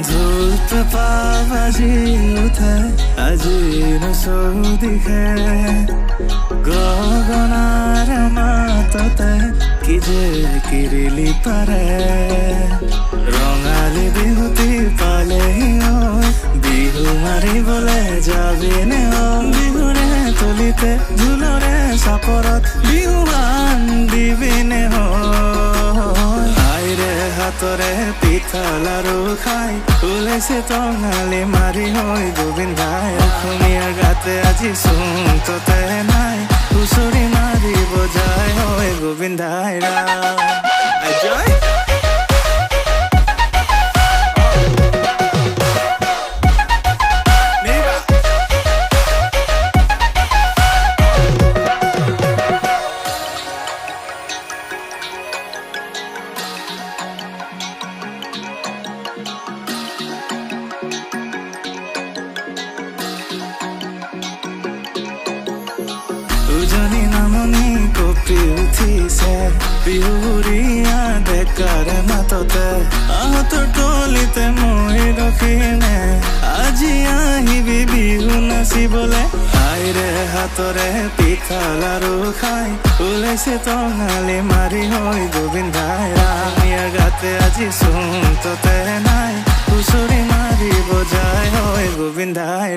ধূপ পাবাজি উঠে আজি নচৌদিশে গগনাৰ মাততে কি যে কিৰিলি পাৰে ৰঙালী বিহুতি পালেহি বিহু মাৰিবলে যাবিনে বিহুৰে তলিতে ঢোলৰে চাপৰত বিহুৱান দিবিনে আইৰে হাতৰে পিঠা লাৰু খাই ওলাইছে টঙালি মাৰি হৈ গোবিন্দাই অসমীয়াৰ গাতে আজি চোনততে নাই হুঁচৰি মাৰি বজাই হৈ গোবিন্দাই জয় উজনি নামনি কপি উঠিছে বিহুৰীয়া ডেকাৰ মাততে আহঁতৰ টলিতে মই ৰখিনে আজি আহিবি বিহু নাচিবলে আইৰে হাতৰে পিঠা লাৰু খাই ওলাইছে টঙালি মাৰি হৈ গোবিন্দাই ৰামিয়াৰ গাতে আজি চোনততে নাই হুঁচৰি মাৰি বজাই হৈ গোবিন্দাই